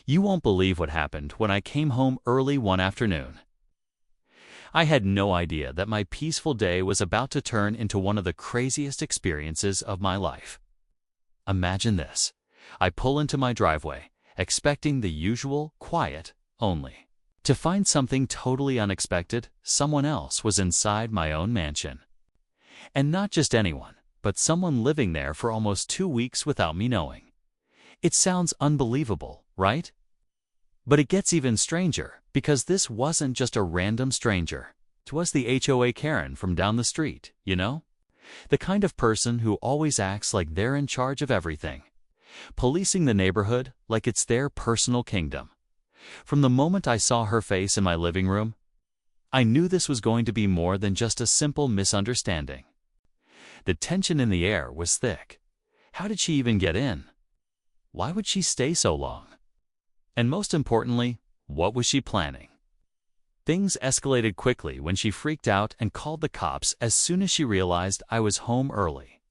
You won't believe what happened when I came home early one afternoon. I had no idea that my peaceful day was about to turn into one of the craziest experiences of my life. Imagine this. I pull into my driveway, expecting the usual quiet only, to find something totally unexpected. Someone else was inside my own mansion. And not just anyone, but someone living there for almost 2 weeks without me knowing. It sounds unbelievable, right? But it gets even stranger, because this wasn't just a random stranger. It was the HOA Karen from down the street, you know? The kind of person who always acts like they're in charge of everything, policing the neighborhood like it's their personal kingdom. From the moment I saw her face in my living room, I knew this was going to be more than just a simple misunderstanding. The tension in the air was thick. How did she even get in? Why would she stay so long? And most importantly, what was she planning? Things escalated quickly when she freaked out and called the cops as soon as she realized I was home early.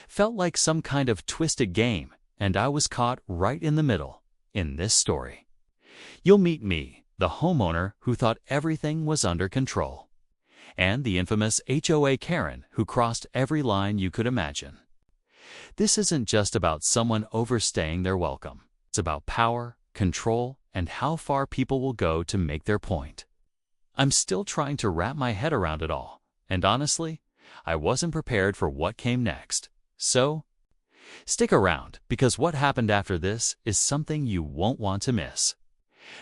Felt like some kind of twisted game, and I was caught right in the middle in this story. You'll meet me, the homeowner who thought everything was under control, and the infamous HOA Karen who crossed every line you could imagine. This isn't just about someone overstaying their welcome. It's about power, control, and how far people will go to make their point. I'm still trying to wrap my head around it all, and honestly, I wasn't prepared for what came next. So, stick around, because what happened after this is something you won't want to miss.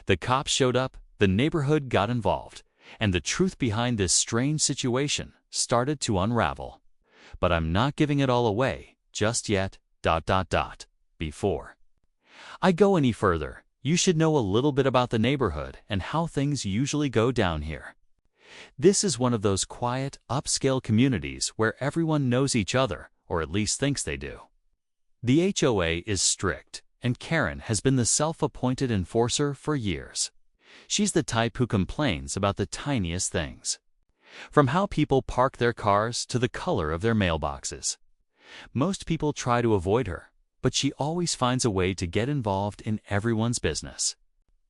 The cops showed up, the neighborhood got involved, and the truth behind this strange situation started to unravel. But I'm not giving it all away just yet. Before I go any further, you should know a little bit about the neighborhood and how things usually go down here. This is one of those quiet, upscale communities where everyone knows each other, or at least thinks they do. The HOA is strict, and Karen has been the self-appointed enforcer for years. She's the type who complains about the tiniest things, from how people park their cars to the color of their mailboxes. Most people try to avoid her, but she always finds a way to get involved in everyone's business.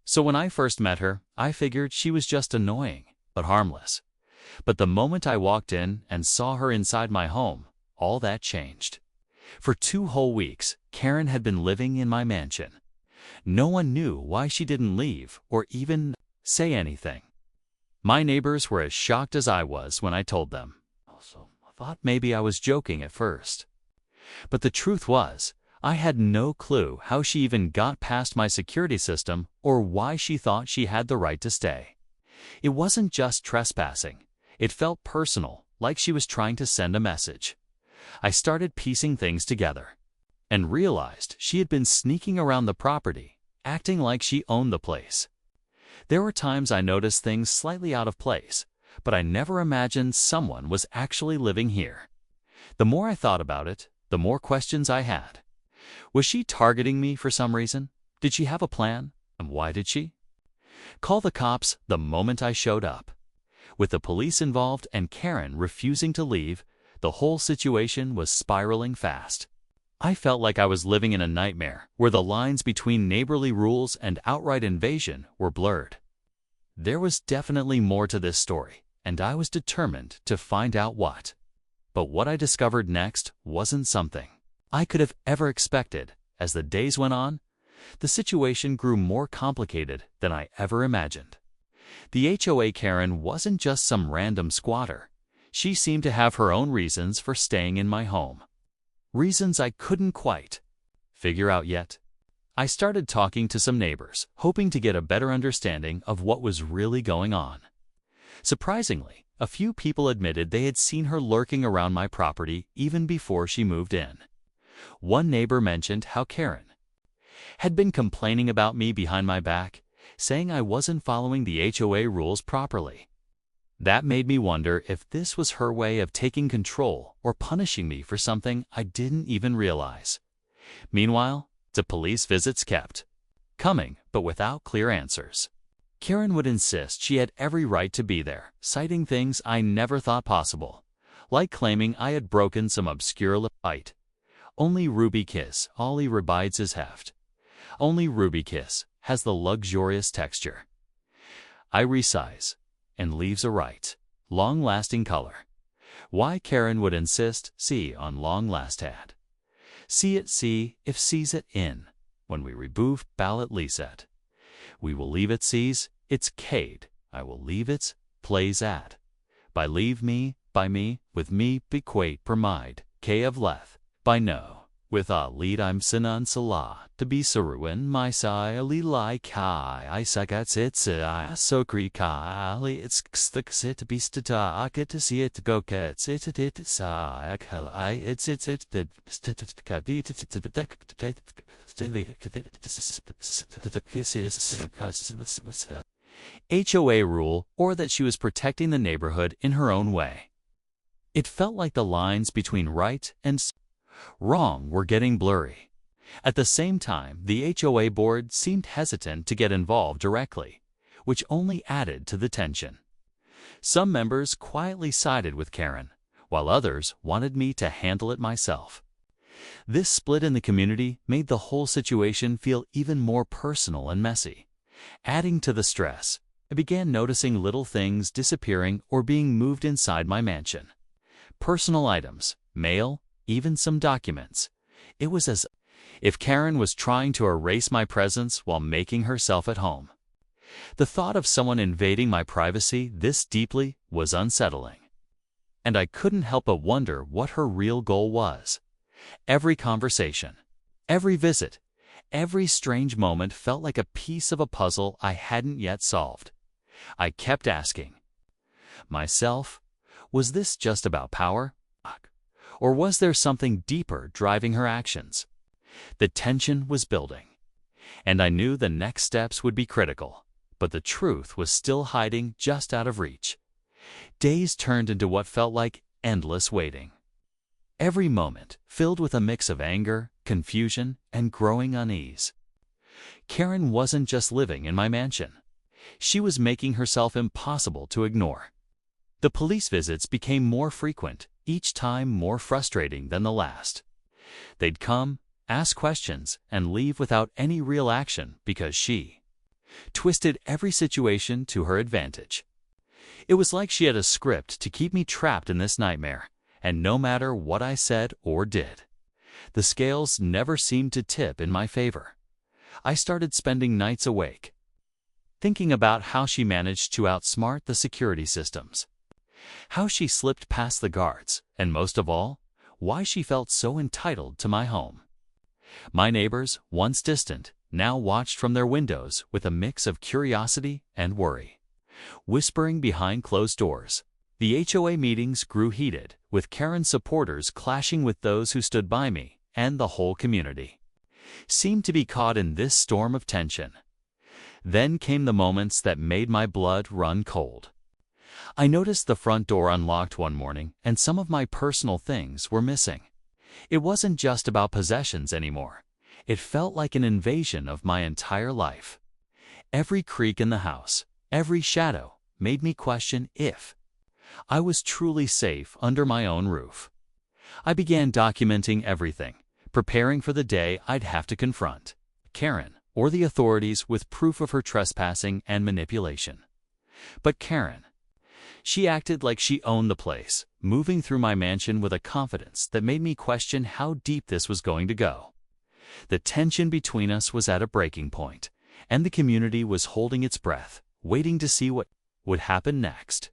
So when I first met her, I figured she was just annoying, but harmless. But the moment I walked in and saw her inside my home, all that changed. For 2 whole weeks, Karen had been living in my mansion. No one knew why she didn't leave or even say anything. My neighbors were as shocked as I was when I told them. Also, I thought maybe I was joking at first. But the truth was, I had no clue how she even got past my security system or why she thought she had the right to stay. It wasn't just trespassing. It felt personal, like she was trying to send a message. I started piecing things together and realized she had been sneaking around the property, acting like she owned the place. There were times I noticed things slightly out of place, but I never imagined someone was actually living here. The more I thought about it, the more questions I had. Was she targeting me for some reason? Did she have a plan? And why did she? Call the cops the moment I showed up. With the police involved and Karen refusing to leave, the whole situation was spiraling fast. I felt like I was living in a nightmare where the lines between neighborly rules and outright invasion were blurred. There was definitely more to this story, and I was determined to find out what. But what I discovered next wasn't something I could have ever expected. As the days went on, the situation grew more complicated than I ever imagined. The HOA Karen wasn't just some random squatter. She seemed to have her own reasons for staying in my home. Reasons I couldn't quite figure out yet. I started talking to some neighbors, hoping to get a better understanding of what was really going on. Surprisingly, a few people admitted they had seen her lurking around my property even before she moved in. One neighbor mentioned how Karen had been complaining about me behind my back, saying I wasn't following the HOA rules properly. That made me wonder if this was her way of taking control or punishing me for something I didn't even realize. Meanwhile, the police visits kept coming, but without clear answers. Karen would insist she had every right to be there, citing things I never thought possible, like claiming I had broken some obscure fight. Only Ruby Kiss, Ollie rebides his heft. Only Ruby Kiss has the luxurious texture. I resize, and leaves a right, long-lasting color. Why Karen would insist C on long-last had. See it C if sees it in. When we remove ballot leaset. We will leave it sees, it's Cade. I will leave its plays at. By leave me, by me, with me, bequate, permide, K of leth, by no. With a lead I'm sinan salah, to be saruin, my sai, ali lai kai, I sagats it's I sokri kai, ali it's ksit to be stata, I get to see it to go kets, it sa, I it's the HOA rule, or that she was protecting the neighborhood in her own way. It felt like the lines between right and wrong were getting blurry. At the same time, the HOA board seemed hesitant to get involved directly, which only added to the tension. Some members quietly sided with Karen, while others wanted me to handle it myself. This split in the community made the whole situation feel even more personal and messy. Adding to the stress, I began noticing little things disappearing or being moved inside my mansion. Personal items, mail, even some documents. It was as if Karen was trying to erase my presence while making herself at home. The thought of someone invading my privacy this deeply was unsettling. And I couldn't help but wonder what her real goal was. Every conversation, every visit, every strange moment felt like a piece of a puzzle I hadn't yet solved. I kept asking myself, was this just about power? Or was there something deeper driving her actions? The tension was building, and I knew the next steps would be critical, but the truth was still hiding just out of reach. Days turned into what felt like endless waiting. Every moment filled with a mix of anger, confusion, and growing unease. Karen wasn't just living in my mansion. She was making herself impossible to ignore. The police visits became more frequent, each time more frustrating than the last. They'd come, ask questions, and leave without any real action because she twisted every situation to her advantage. It was like she had a script to keep me trapped in this nightmare, and no matter what I said or did, the scales never seemed to tip in my favor. I started spending nights awake, thinking about how she managed to outsmart the security systems, how she slipped past the guards, and most of all, why she felt so entitled to my home. My neighbors, once distant, now watched from their windows with a mix of curiosity and worry. Whispering behind closed doors, the HOA meetings grew heated, with Karen's supporters clashing with those who stood by me, and the whole community seemed to be caught in this storm of tension. Then came the moments that made my blood run cold. I noticed the front door unlocked one morning, and some of my personal things were missing. It wasn't just about possessions anymore. It felt like an invasion of my entire life. Every creak in the house, every shadow, made me question if I was truly safe under my own roof. I began documenting everything, preparing for the day I'd have to confront Karen or the authorities with proof of her trespassing and manipulation. But Karen, she acted like she owned the place, moving through my mansion with a confidence that made me question how deep this was going to go. The tension between us was at a breaking point, and the community was holding its breath, waiting to see what would happen next.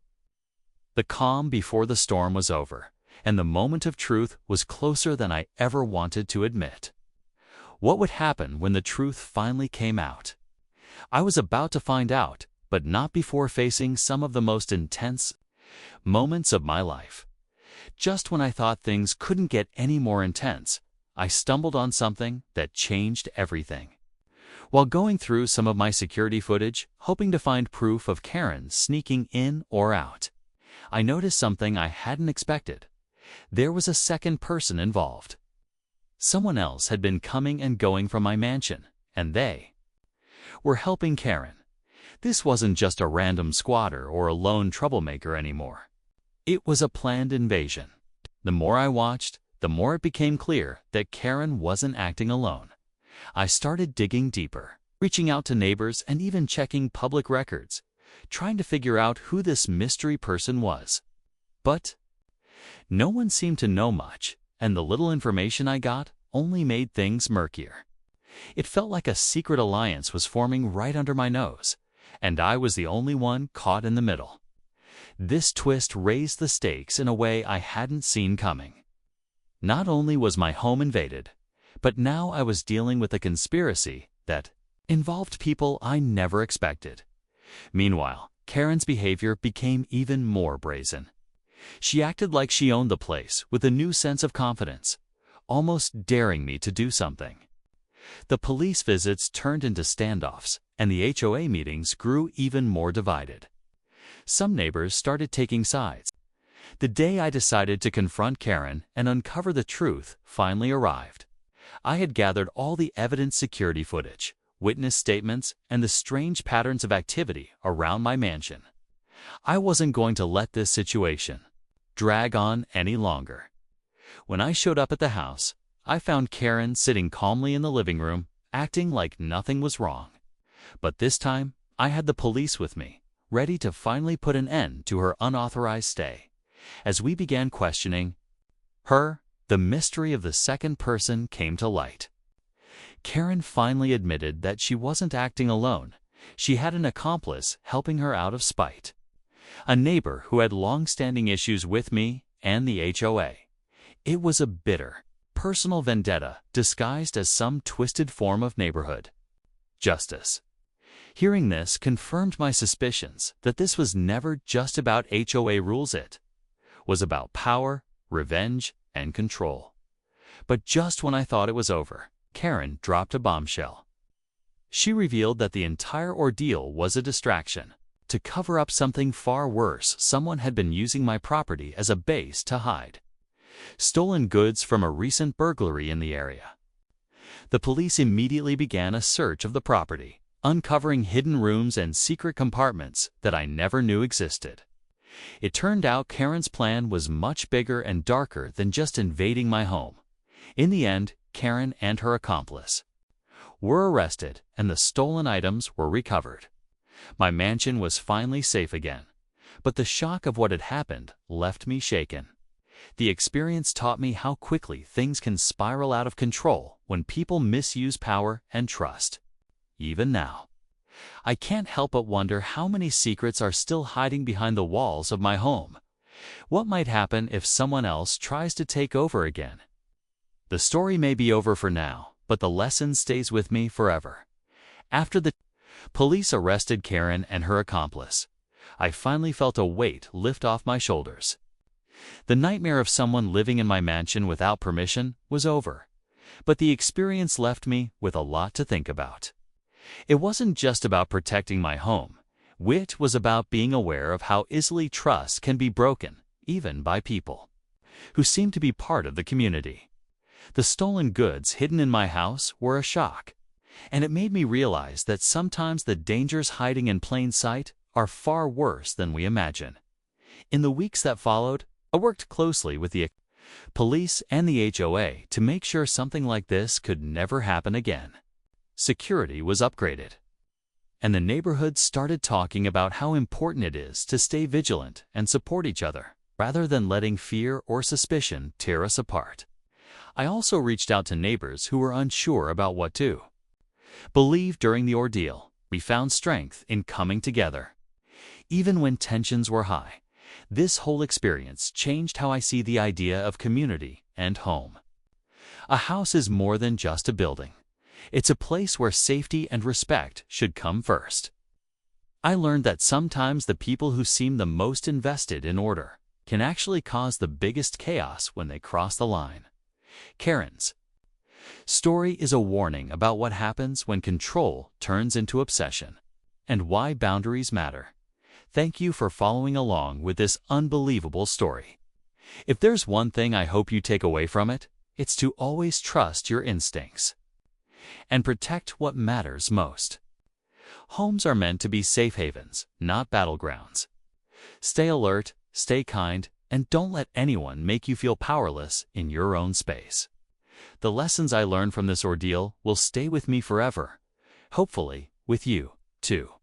The calm before the storm was over, and the moment of truth was closer than I ever wanted to admit. What would happen when the truth finally came out? I was about to find out, but not before facing some of the most intense moments of my life. Just when I thought things couldn't get any more intense, I stumbled on something that changed everything. While going through some of my security footage, hoping to find proof of Karen sneaking in or out, I noticed something I hadn't expected. There was a second person involved. Someone else had been coming and going from my mansion, and they were helping Karen. This wasn't just a random squatter or a lone troublemaker anymore. It was a planned invasion. The more I watched, the more it became clear that Karen wasn't acting alone. I started digging deeper, reaching out to neighbors and even checking public records, trying to figure out who this mystery person was. But no one seemed to know much, and the little information I got only made things murkier. It felt like a secret alliance was forming right under my nose, and I was the only one caught in the middle. This twist raised the stakes in a way I hadn't seen coming. Not only was my home invaded, but now I was dealing with a conspiracy that involved people I never expected. Meanwhile, Karen's behavior became even more brazen. She acted like she owned the place with a new sense of confidence, almost daring me to do something. The police visits turned into standoffs, and the HOA meetings grew even more divided. Some neighbors started taking sides. The day I decided to confront Karen and uncover the truth finally arrived. I had gathered all the evidence, security footage, witness statements, and the strange patterns of activity around my mansion. I wasn't going to let this situation drag on any longer. When I showed up at the house, I found Karen sitting calmly in the living room, acting like nothing was wrong. But this time, I had the police with me, ready to finally put an end to her unauthorized stay. As we began questioning her, the mystery of the second person came to light. Karen finally admitted that she wasn't acting alone. She had an accomplice helping her out of spite. A neighbor who had long-standing issues with me and the HOA. It was a bitter, personal vendetta disguised as some twisted form of neighborhood justice. Hearing this confirmed my suspicions that this was never just about HOA rules. It was about power, revenge, and control. But just when I thought it was over, Karen dropped a bombshell. She revealed that the entire ordeal was a distraction to cover up something far worse. Someone had been using my property as a base to hide stolen goods from a recent burglary in the area. The police immediately began a search of the property, uncovering hidden rooms and secret compartments that I never knew existed. It turned out Karen's plan was much bigger and darker than just invading my home. In the end, Karen and her accomplice were arrested and the stolen items were recovered. My mansion was finally safe again, but the shock of what had happened left me shaken. The experience taught me how quickly things can spiral out of control when people misuse power and trust. Even now, I can't help but wonder how many secrets are still hiding behind the walls of my home. What might happen if someone else tries to take over again? The story may be over for now, but the lesson stays with me forever. After the police arrested Karen and her accomplice, I finally felt a weight lift off my shoulders. The nightmare of someone living in my mansion without permission was over, but the experience left me with a lot to think about. It wasn't just about protecting my home. It was about being aware of how easily trust can be broken, even by people who seem to be part of the community. The stolen goods hidden in my house were a shock, and it made me realize that sometimes the dangers hiding in plain sight are far worse than we imagine. In the weeks that followed, I worked closely with the police and the HOA to make sure something like this could never happen again. Security was upgraded, and the neighborhood started talking about how important it is to stay vigilant and support each other, rather than letting fear or suspicion tear us apart. I also reached out to neighbors who were unsure about what to believe during the ordeal. We found strength in coming together. Even when tensions were high, this whole experience changed how I see the idea of community and home. A house is more than just a building. It's a place where safety and respect should come first. I learned that sometimes the people who seem the most invested in order can actually cause the biggest chaos when they cross the line. Karen's story is a warning about what happens when control turns into obsession, and why boundaries matter. Thank you for following along with this unbelievable story. If there's one thing I hope you take away from it, it's to always trust your instincts and protect what matters most. Homes are meant to be safe havens, not battlegrounds. Stay alert, stay kind, and don't let anyone make you feel powerless in your own space. The lessons I learned from this ordeal will stay with me forever. Hopefully, with you, too.